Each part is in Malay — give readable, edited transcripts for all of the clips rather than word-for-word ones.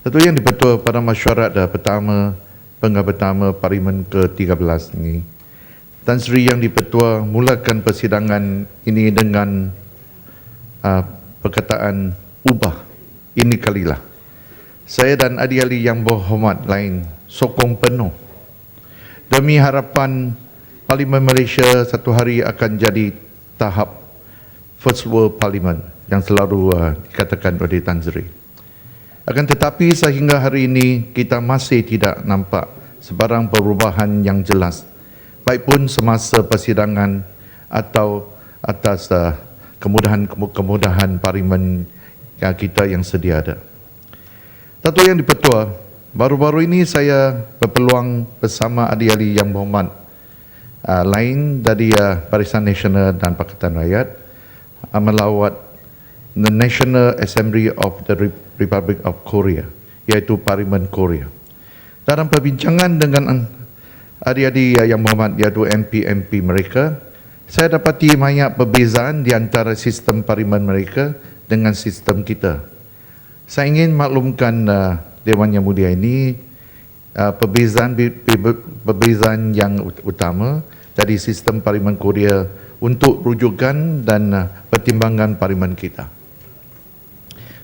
Satu yang dipertua pada mesyuarat pertama, Penggal Pertama Parlimen ke-13 ini, Tan Sri Yang Dipertua mulakan persidangan ini dengan perkataan ubah ini kalilah. Saya dan ahli-ahli yang berhormat lain sokong penuh demi harapan Parlimen Malaysia satu hari akan jadi tahap First World Parliament yang selalu dikatakan oleh Tan Sri. Akan tetapi sehingga hari ini kita masih tidak nampak sebarang perubahan yang jelas, baik pun semasa persidangan atau atas kemudahan parlimen kita yang sedia ada. Dato' Yang Dipertua, baru-baru ini saya berpeluang bersama ahli-ahli yang berhormat lain dari Barisan Nasional dan Pakatan Rakyat melawat the National Assembly of the Republic of Korea, iaitu Parlimen Korea. Dalam perbincangan dengan adik-adik yang berhormat, iaitu MP-MP mereka, saya dapati banyak perbezaan di antara sistem parlimen mereka dengan sistem kita. Saya ingin maklumkan Dewan Yang Mulia ini perbezaan yang utama dari sistem parlimen Korea untuk rujukan dan pertimbangan parlimen kita.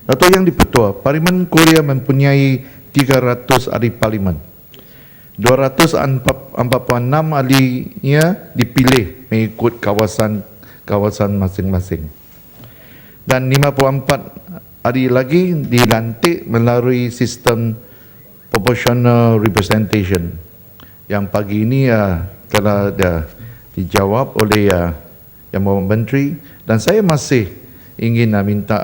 Dato' Yang Dipertua, Parlimen Korea mempunyai 300 ahli parlimen. 246 ahlinya dipilih mengikut kawasan masing-masing. Dan 54 ahli lagi dilantik melalui sistem proportional representation yang pagi ini telah dijawab oleh Yang Berhormat Menteri, dan saya masih ingin minta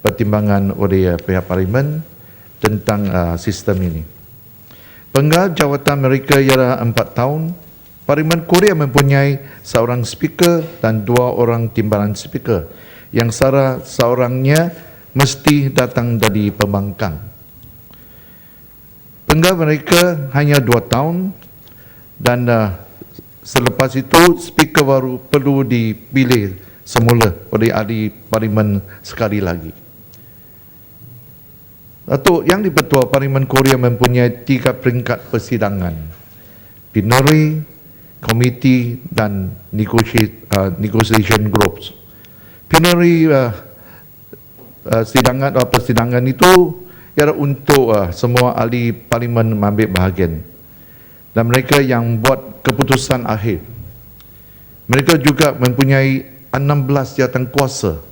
pertimbangan oleh pihak parlimen tentang sistem ini. Penggal jawatan mereka ialah 4 tahun. Parlimen Korea mempunyai seorang speaker dan 2 orang timbalan speaker yang seorangnya mesti datang dari pembangkang. Penggal mereka hanya 2 tahun dan selepas itu speaker baru perlu dipilih semula oleh ahli parlimen sekali lagi. Dato' Yang Dipertua, Parlimen Korea mempunyai 3 peringkat persidangan: plenary, komiti dan negotiation groups. Plenary persidangan itu ialah untuk semua ahli parlimen mengambil bahagian dan mereka yang buat keputusan akhir. Mereka juga mempunyai 16 jawatankuasa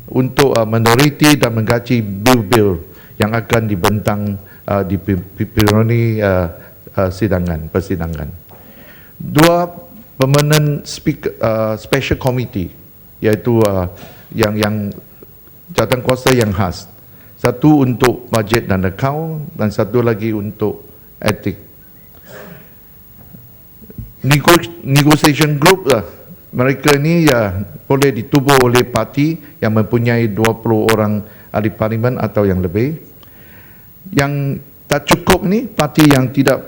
untuk minoriti dan mengkaji bil-bil yang akan dibentang di plenary persidangan. 2 permanent special committee, iaitu yang jawatankuasa yang khas. 1 untuk bajet dan akaun dan 1 lagi untuk etik. Negotiation group mereka ini boleh ditubuh oleh parti yang mempunyai 20 orang ahli parlimen atau yang lebih. Yang tak cukup ni, parti yang tidak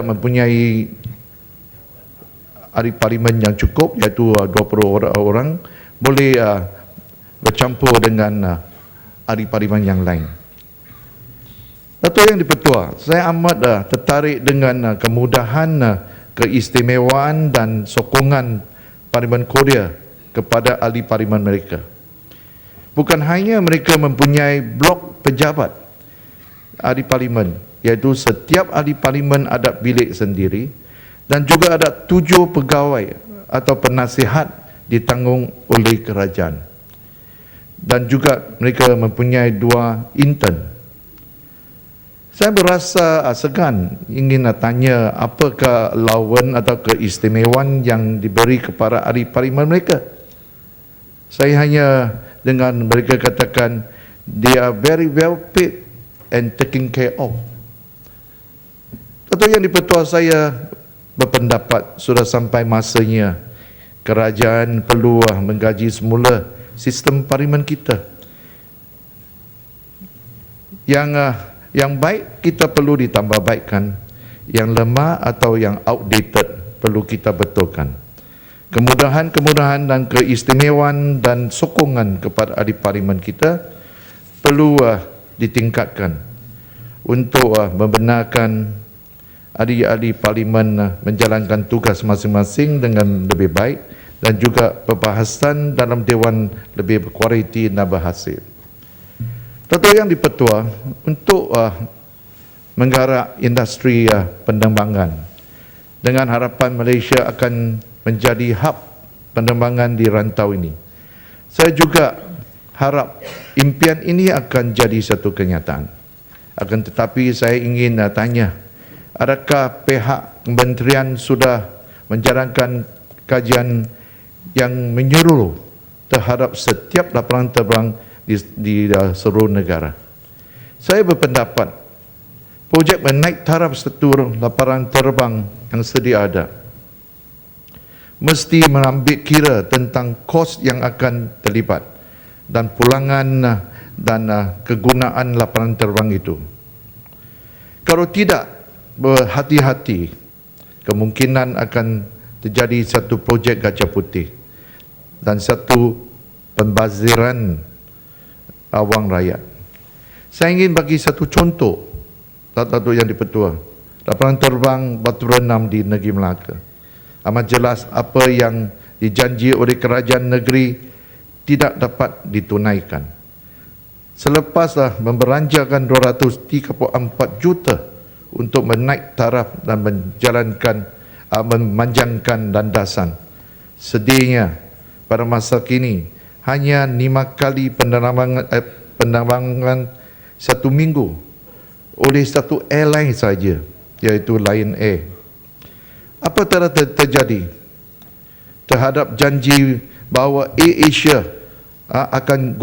mempunyai ahli parlimen yang cukup, iaitu 20 orang, boleh bercampur dengan ahli parlimen yang lain. Dato' Yang Dipertua, saya amat tertarik dengan kemudahan, keistimewaan dan sokongan Parlimen Korea kepada ahli parlimen mereka. Bukan hanya mereka mempunyai blok pejabat ahli parlimen, iaitu setiap ahli parlimen ada bilik sendiri, dan juga ada 7 pegawai atau penasihat ditanggung oleh kerajaan. Dan juga mereka mempunyai 2 intern. Saya berasa segan ingin tanya apakah lawan atau keistimewaan yang diberi kepada ahli parlimen mereka. Saya hanya dengan mereka katakan they are very well paid and taken care of. Dato' Yang Dipertua, saya berpendapat sudah sampai masanya kerajaan perlu mengkaji semula sistem parlimen kita. Yang baik kita perlu ditambah baikkan, yang lemah atau yang outdated perlu kita betulkan. Kemudahan-kemudahan dan keistimewaan dan sokongan kepada ahli parlimen kita perlu ditingkatkan untuk membenarkan ahli-ahli parlimen menjalankan tugas masing-masing dengan lebih baik dan juga perbahasan dalam Dewan lebih berkualiti dan berhasil. Datuk Yang di-Pertua, untuk menggarap industri penerbangan dengan harapan Malaysia akan menjadi hub penerbangan di rantau ini. Saya juga harap impian ini akan jadi satu kenyataan. Akan tetapi saya ingin tanya, adakah pihak kementerian sudah menjalankan kajian yang menyeluruh terhadap setiap lapangan terbang di seluruh negara? Saya berpendapat projek menaik taraf struktur lapangan terbang yang sedia ada mesti mengambil kira tentang kos yang akan terlibat dan pulangan dan kegunaan lapangan terbang itu. Kalau tidak berhati-hati, kemungkinan akan terjadi satu projek gajah putih dan satu pembaziran wang rakyat. Saya ingin bagi satu contoh, Datuk Yang di-Pertua, lapangan terbang Batu Renam di negeri Melaka. Amat jelas apa yang dijanji oleh kerajaan negeri tidak dapat ditunaikan. Selepaslah membelanjakan 234 juta untuk menaik taraf dan memanjangkan landasan. Sedihnya pada masa kini hanya 5 kali penerbangan satu minggu oleh satu airline saja, iaitu Lion Air. Apa telah terjadi terhadap janji bahawa AirAsia akan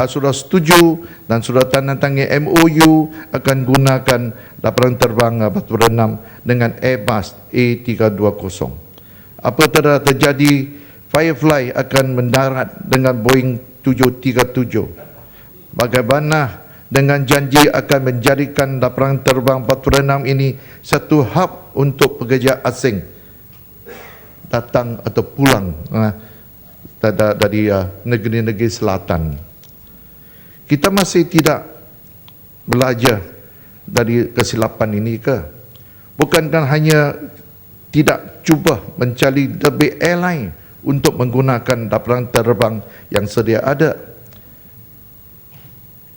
sudah setuju dan sudah tanda tangan MOU akan gunakan lapangan terbang Batu Renam dengan Airbus A320. Apa telah terjadi? Firefly akan mendarat dengan Boeing 737. Bagaimana dengan janji akan menjadikan lapangan terbang Batu Renam ini satu hub untuk pekerja asing datang atau pulang dari negeri-negeri selatan? Kita masih tidak belajar dari kesilapan ini ke? Bukankah hanya tidak cuba mencari lebih airline untuk menggunakan lapangan terbang yang sedia ada?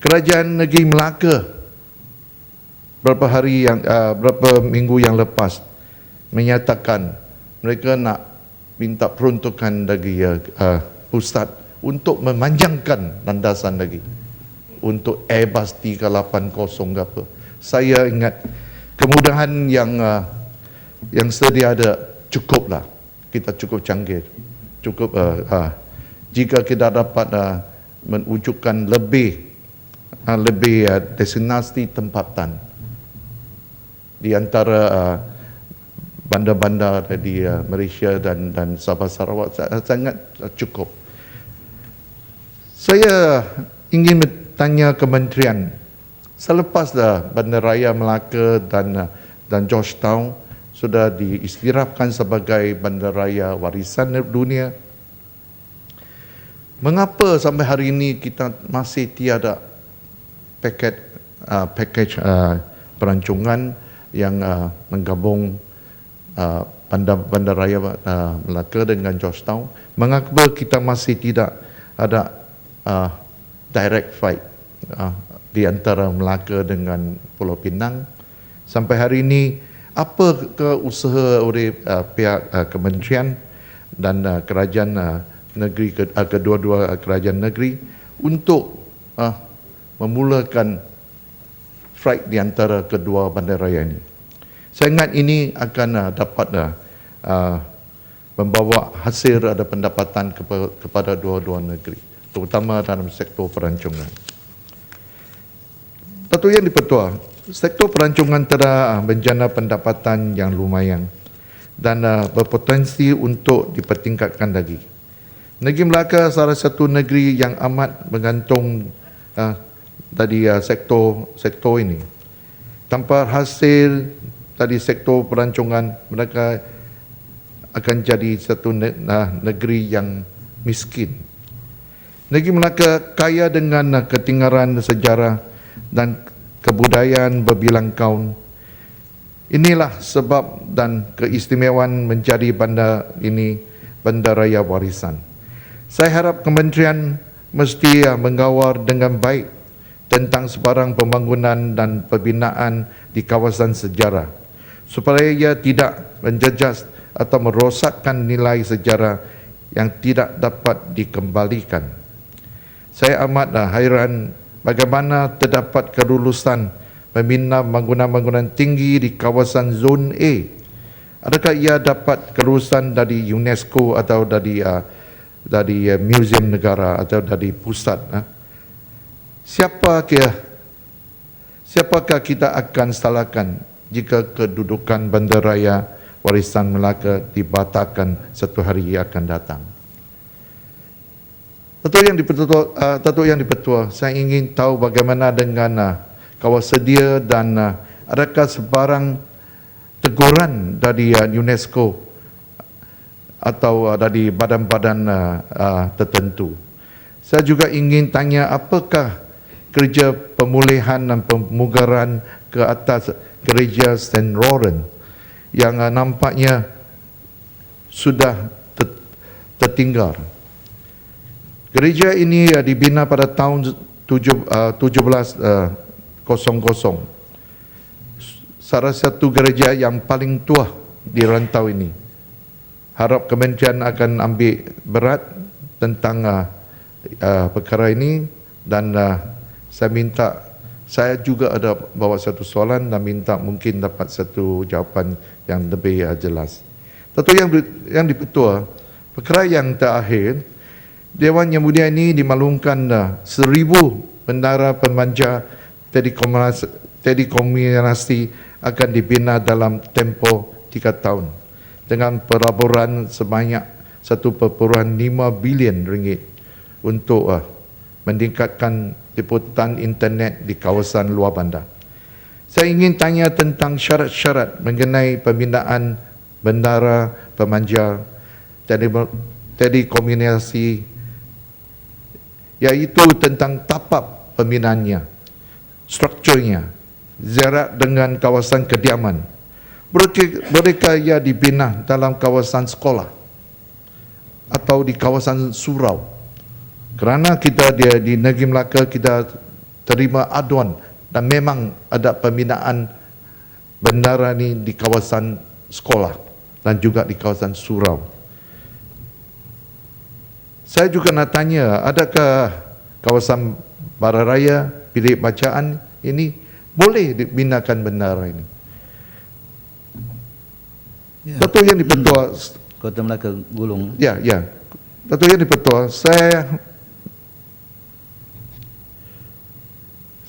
Kerajaan negeri Melaka beberapa minggu yang lepas menyatakan mereka nak minta peruntukan dari pusat untuk memanjangkan landasan lagi untuk Airbus 380 ke apa. Saya ingat kemudahan yang sedia ada cukuplah. Kita cukup canggih. Cukup jika kita dapat menwujudkan lebih destinasi tempatan di antara bandar-bandar di Malaysia dan Sabah Sarawak sangat cukup. Saya ingin bertanya kementerian, selepas Bandaraya Melaka dan Georgetown sudah diistirafkan sebagai bandaraya warisan dunia, mengapa sampai hari ini kita masih tiada package perancangan yang menggabung Bandaraya Melaka dengan Georgetown? Mengapa kita masih tidak ada direct flight di antara Melaka dengan Pulau Pinang? Sampai hari ini, apa usaha oleh pihak kementerian dan kerajaan negeri, kedua-dua kerajaan negeri untuk memulakan flight di antara kedua bandaraya ini? Saya ingat ini akan dapat membawa hasil ada pendapatan kepada dua-dua negeri, terutama dalam sektor perancangan. Datuk Yang di-Pertua, sektor perancangan telah menjana pendapatan yang lumayan dan berpotensi untuk dipertingkatkan lagi. Negeri Melaka salah satu negeri yang amat bergantung dari sektor ini. Tanpa hasil dari sektor perancangan, mereka akan jadi satu negeri yang miskin. Negeri Melaka kaya dengan ketinggalan sejarah dan kebudayaan berbilang kaum. Inilah sebab dan keistimewaan menjadi bandar ini bandaraya warisan. Saya harap kementerian mesti mengawal dengan baik tentang sebarang pembangunan dan pembinaan di kawasan sejarah supaya ia tidak menjejas atau merosakkan nilai sejarah yang tidak dapat dikembalikan. Saya amat hairan bagaimana terdapat kelulusan membina bangunan-bangunan tinggi di kawasan zon A. Adakah ia dapat kelulusan dari UNESCO atau dari Museum Negara atau dari pusat? Siapakah kita akan salahkan jika kedudukan bandaraya warisan Melaka dibatalkan satu hari yang akan datang? Datuk Yang Dipertua, saya ingin tahu bagaimana dengan kawasan dia dan adakah sebarang teguran dari UNESCO atau dari badan-badan tertentu. Saya juga ingin tanya apakah kerja pemulihan dan pemugaran ke atas gereja St. Laurent yang nampaknya sudah tertinggal. Gereja ini dibina pada tahun 1700. Salah satu gereja yang paling tua di rantau ini. Harap kementerian akan ambil berat tentang perkara ini dan saya juga ada bawa satu soalan dan minta mungkin dapat satu jawapan yang lebih jelas. Datuk Yang Dipertua, perkara yang terakhir, Dewan Yang Mulia ini dimaklumkan 1,000 bendara pemanja telekomunikasi akan dibina dalam tempoh 3 tahun dengan pelaburan sebanyak 1.5 bilion ringgit untuk meningkatkan liputan internet di kawasan luar bandar. Saya ingin tanya tentang syarat-syarat mengenai pembinaan bendara pemanja telekomunikasi, iaitu tentang tapak pembinaannya, strukturnya, jarak dengan kawasan kediaman. Bolehkah ia dibina dalam kawasan sekolah atau di kawasan surau? Kerana kita di Negeri Melaka kita terima aduan dan memang ada pembinaan bendara ni di kawasan sekolah dan juga di kawasan surau. Saya juga nak tanya, adakah kawasan Bararaya, bilik bacaan ini boleh dibinakan bendara ini? Ya. Datuk Yang Dipertua, Kota Melaka Gulung. Ya. Datuk Yang Dipertua,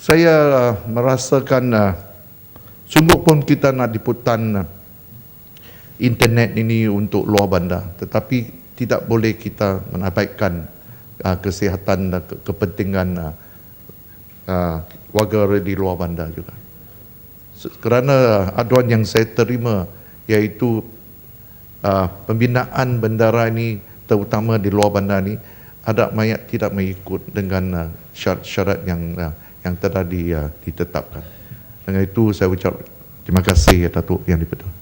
saya merasakan sungguh pun kita nak liputan internet ini untuk luar bandar, tetapi tidak boleh kita menabaikan kesihatan dan kepentingan warga di luar bandar juga. Kerana aduan yang saya terima iaitu pembinaan bendara ini terutama di luar bandar ini ada mayat tidak mengikut dengan syarat-syarat yang telah ditetapkan. Dengan itu saya ucap terima kasih Datuk Yang Dipertua.